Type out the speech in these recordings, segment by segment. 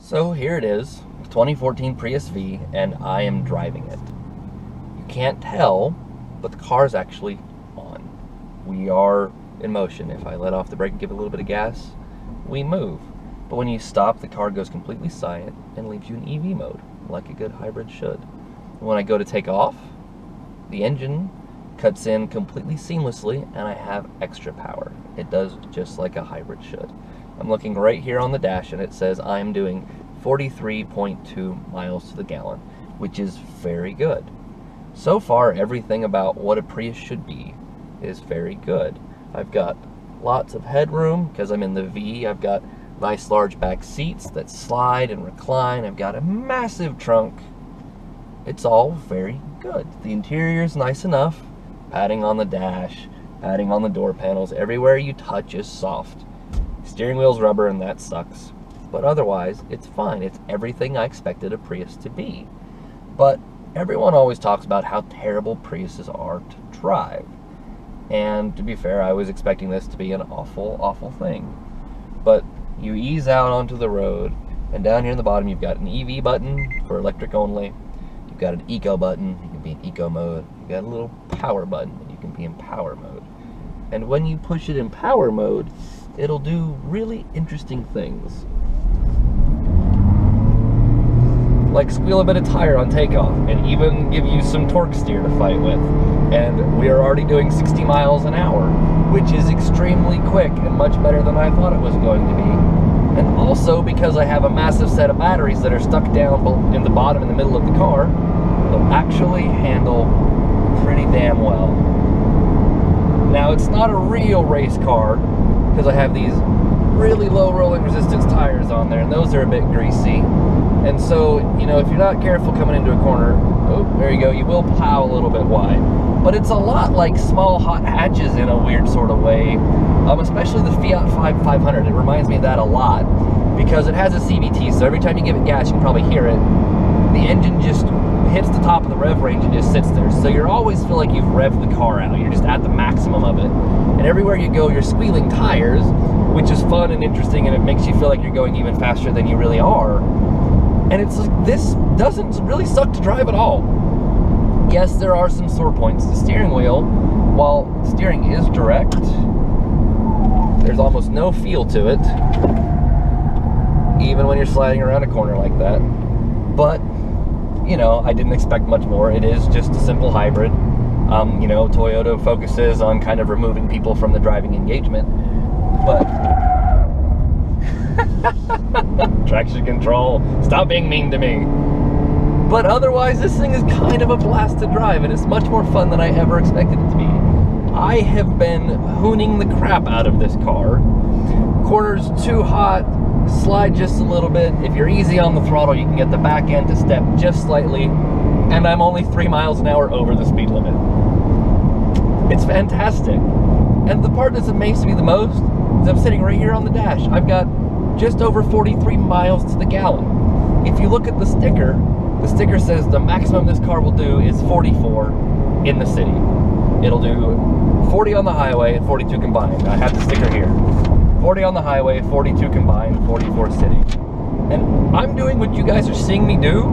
So here it is, 2014 Prius V, and I am driving it. You can't tell, but the car's actually on. We are in motion. If I let off the brake and give it a little bit of gas, we move. But when you stop, the car goes completely silent and leaves you in EV mode, like a good hybrid should. When I go to take off, the engine cuts in completely seamlessly, and I have extra power. It does just like a hybrid should. I'm looking right here on the dash, and it says I'm doing 43.2 miles to the gallon, which is very good. So far, everything about what a Prius should be is very good. I've got lots of headroom because I'm in the V. I've got nice large back seats that slide and recline. I've got a massive trunk. It's all very good. The interior is nice enough. Padding on the dash, padding on the door panels. Everywhere you touch is soft. Steering wheel's rubber, and that sucks. But otherwise, it's fine. It's everything I expected a Prius to be. But everyone always talks about how terrible Priuses are to drive. And to be fair, I was expecting this to be an awful, awful thing. But you ease out onto the road, and down here in the bottom you've got an EV button for electric only. You've got an eco button, you can be in eco mode. You've got a little power button, and you can be in power mode. And when you push it in power mode, it'll do really interesting things. Like squeal a bit of tire on takeoff, and even give you some torque steer to fight with. And we are already doing 60 miles an hour, which is extremely quick and much better than I thought it was going to be. And also, because I have a massive set of batteries that are stuck down in the bottom in the middle of the car, they'll actually handle pretty damn well. Now, it's not a real race car, because I have these really low rolling resistance tires on there, and those are a bit greasy. And so, you know, if you're not careful coming into a corner, oh, there you go, you will plow a little bit wide. But it's a lot like small hot hatches in a weird sort of way, especially the Fiat 500. It reminds me of that a lot, because it has a CVT, so every time you give it gas, you can probably hear it. The engine just hits the top of the rev range and just sits there. So you always feel like you've revved the car out. You're just at the maximum of it. And everywhere you go, you're squealing tires, which is fun and interesting, and it makes you feel like you're going even faster than you really are. And it's like, this doesn't really suck to drive at all. Yes, there are some sore points. The steering wheel, while steering is direct, there's almost no feel to it, even when you're sliding around a corner like that. But, you know, I didn't expect much more. It is just a simple hybrid. You know, Toyota focuses on kind of removing people from the driving engagement, but traction control, stop being mean to me. But otherwise, this thing is kind of a blast to drive, and it's much more fun than I ever expected it to be. I have been hooning the crap out of this car. Corners too hot, slide just a little bit. If you're easy on the throttle, you can get the back end to step just slightly, and I'm only 3 miles an hour over the speed limit. It's fantastic. And the part that's amazed me the most is I'm sitting right here on the dash. I've got just over 43 miles to the gallon. If you look at the sticker says the maximum this car will do is 44 in the city. It'll do 40 on the highway and 42 combined. I have the sticker here. 40 on the highway, 42 combined, 44 city. And I'm doing what you guys are seeing me do,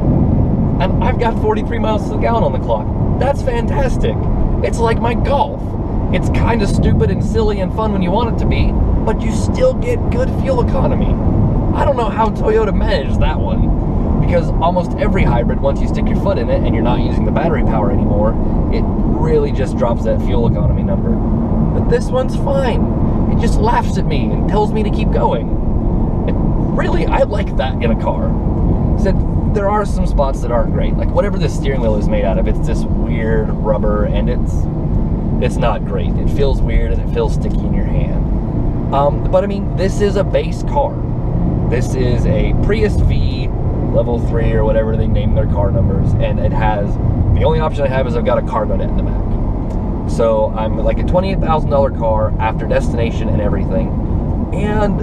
and I've got 43 miles to the gallon on the clock. That's fantastic. It's like my golf. It's kind of stupid and silly and fun when you want it to be, but you still get good fuel economy. I don't know how Toyota managed that one, because almost every hybrid, once you stick your foot in it and you're not using the battery power anymore, it really just drops that fuel economy number. But this one's fine. It just laughs at me and tells me to keep going. And really, I like that in a car. Except there are some spots that aren't great. Like whatever this steering wheel is made out of, it's this weird rubber, and it's not great. It feels weird and it feels sticky in your hand. But I mean, this is a base car. This is a Prius V level 3 or whatever they name their car numbers, and it has, the only option I have is I've got a cargo net in the back. So I'm like a $28,000 car after destination and everything. And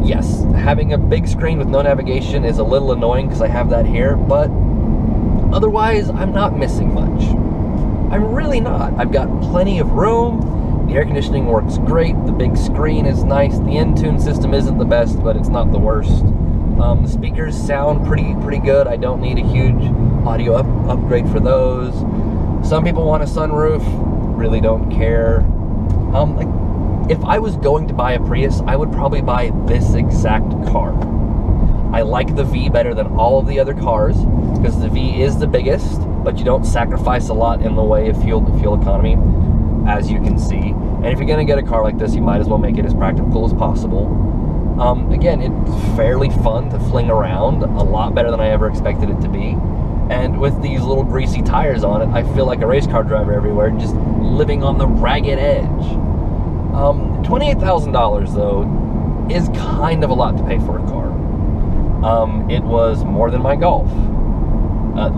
yes, having a big screen with no navigation is a little annoying because I have that here, but otherwise I'm not missing much. I'm really not. I've got plenty of room. The air conditioning works great, the big screen is nice, the in-tune system isn't the best, but it's not the worst. The speakers sound pretty good. I don't need a huge audio upgrade for those. Some people want a sunroof, really don't care. Like, if I was going to buy a Prius, I would probably buy this exact car. I like the V better than all of the other cars because the V is the biggest, but you don't sacrifice a lot in the way of fuel economy, as you can see. And if you're gonna get a car like this, you might as well make it as practical as possible. Again, it's fairly fun to fling around, a lot better than I ever expected it to be. And with these little greasy tires on it, I feel like a race car driver everywhere, just living on the ragged edge. $28,000 though is kind of a lot to pay for a car. It was more than my Golf.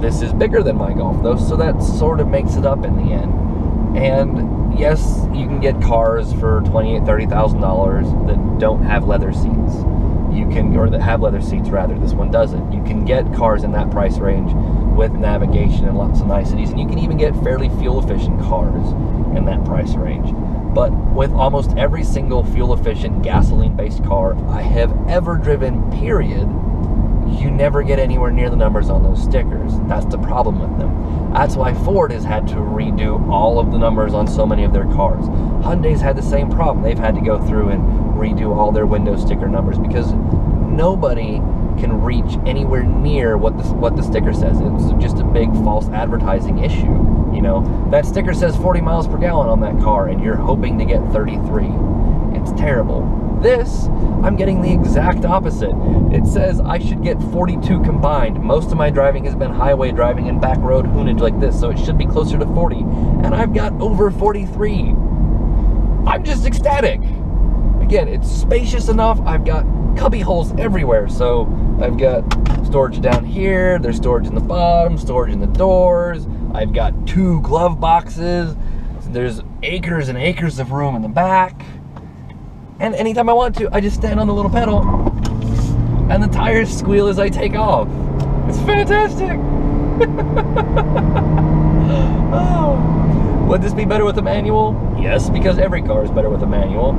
This is bigger than my Golf though, so that sort of makes it up in the end. And yes, you can get cars for $28,000, $30,000 that don't have leather seats. You can, or that have leather seats rather, this one doesn't. You can get cars in that price range with navigation and lots of niceties, and you can even get fairly fuel efficient cars in that price range. But with almost every single fuel efficient gasoline based car I have ever driven, period, you never get anywhere near the numbers on those stickers. That's the problem with them. That's why Ford has had to redo all of the numbers on so many of their cars. Hyundai's had the same problem. They've had to go through and redo all their window sticker numbers because nobody can reach anywhere near what the sticker says. It's just a big false advertising issue. You know, that sticker says 40 miles per gallon on that car and you're hoping to get 33. It's terrible. This, I'm getting the exact opposite. It says I should get 42 combined. Most of my driving has been highway driving and back road Hoonage like this, so it should be closer to 40. And I've got over 43. I'm just ecstatic. Again, it's spacious enough. I've got cubby holes everywhere. So I've got storage down here, there's storage in the bottom, storage in the doors. I've got 2 glove boxes. There's acres and acres of room in the back. And anytime I want to, I just stand on the little pedal and the tires squeal as I take off. It's fantastic. Oh. Would this be better with a manual? Yes, because every car is better with a manual.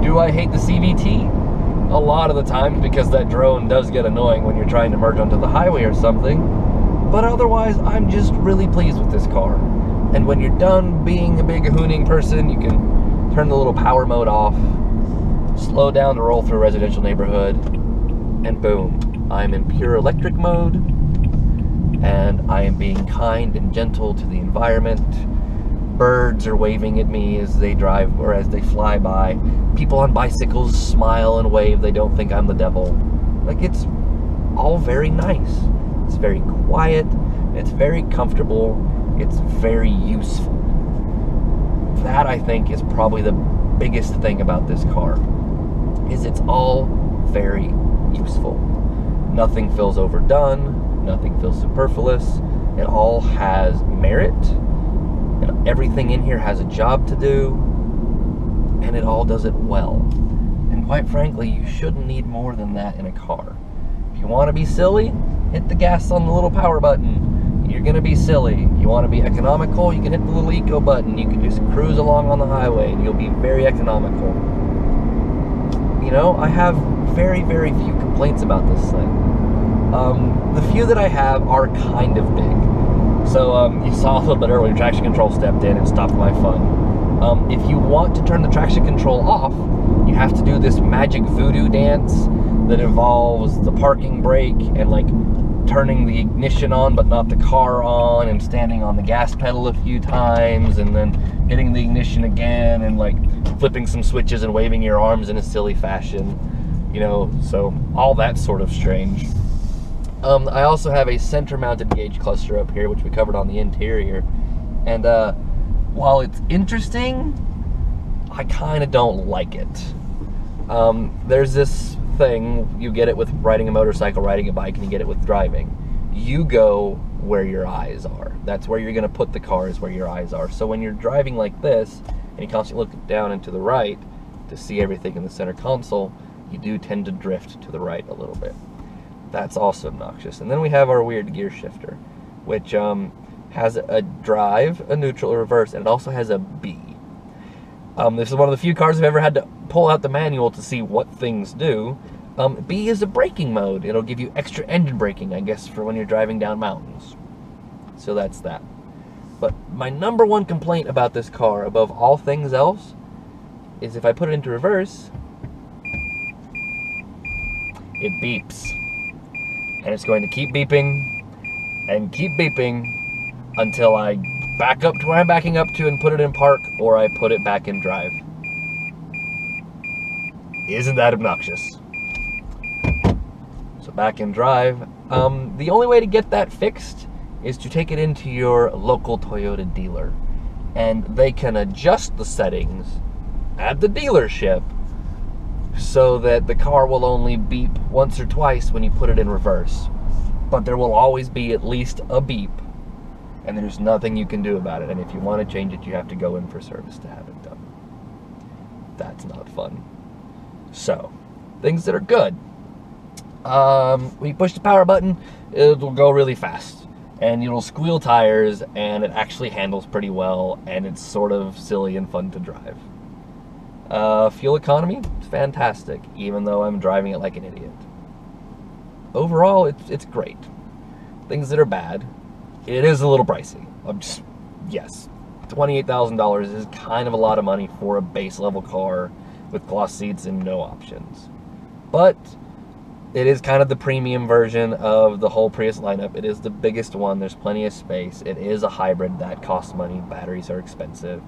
Do I hate the CVT? A lot of the times, because that drone does get annoying when you're trying to merge onto the highway or something. But otherwise, I'm just really pleased with this car. And when you're done being a big hooning person, you can turn the little power mode off, slow down to roll through a residential neighborhood, and boom, I'm in pure electric mode, and I am being kind and gentle to the environment. Birds are waving at me as they drive or as they fly by. People on bicycles smile and wave. They don't think I'm the devil. Like, it's all very nice. It's very quiet. It's very comfortable. It's very useful. That, I think, is probably the biggest thing about this car, is it's all very useful. Nothing feels overdone. Nothing feels superfluous. It all has merit. And everything in here has a job to do, and it all does it well. And quite frankly, you shouldn't need more than that in a car. If you want to be silly, hit the gas on the little power button. You're going to be silly. You want to be economical, you can hit the little eco button. You can just cruise along on the highway and you'll be very economical. You know, I have very, very few complaints about this thing. The few that I have are kind of big. So you saw a little bit earlier, traction control stepped in and stopped my fun. If you want to turn the traction control off, you have to do this magic voodoo dance that involves the parking brake and like turning the ignition on but not the car on, and standing on the gas pedal a few times and then hitting the ignition again and like flipping some switches and waving your arms in a silly fashion, you know, so all that sort of strange. I also have a center-mounted gauge cluster up here, which we covered on the interior. And while it's interesting, I kind of don't like it. There's this thing, you get it with riding a motorcycle, riding a bike, and you get it with driving. You go where your eyes are. That's where you're going to put the car, is where your eyes are. So when you're driving like this, and you constantly look down and to the right to see everything in the center console, you do tend to drift to the right a little bit. That's also obnoxious. And then we have our weird gear shifter, which has a drive, a neutral, a reverse, and it also has a B. This is one of the few cars I've ever had to pull out the manual to see what things do. B is a braking mode. It'll give you extra engine braking, I guess, for when you're driving down mountains. So that's that. But my number one complaint about this car, above all things else, is if I put it into reverse, it beeps. And it's going to keep beeping and keep beeping until I back up to where I'm backing up to and put it in park, or I put it back in drive. Isn't that obnoxious? So back in drive. The only way to get that fixed is to take it into your local Toyota dealer, and they can adjust the settings at the dealership so that the car will only beep once or twice when you put it in reverse. But there will always be at least a beep, and there's nothing you can do about it. And if you want to change it, you have to go in for service to have it done. That's not fun. So, things that are good. When you push the power button, it'll go really fast, and it'll squeal tires, and it actually handles pretty well, and it's sort of silly and fun to drive. Fuel economy, it's fantastic, even though I'm driving it like an idiot. Overall, it's great. Things that are bad, it is a little pricey. Yes, $28,000 is kind of a lot of money for a base level car with cloth seats and no options. But it is kind of the premium version of the whole Prius lineup. It is the biggest one. There's plenty of space. It is a hybrid that costs money. Batteries are expensive.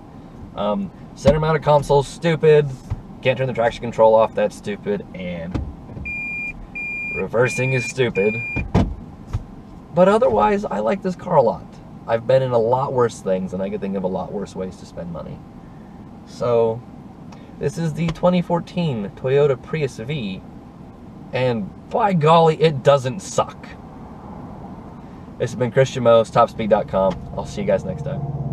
Center mounted console's stupid. Can't turn the traction control off. That's stupid. And reversing is stupid. But otherwise, I like this car a lot. I've been in a lot worse things, and I could think of a lot worse ways to spend money. So, this is the 2014 Toyota Prius V. And by golly, it doesn't suck. This has been Christian Moe, topspeed.com. I'll see you guys next time.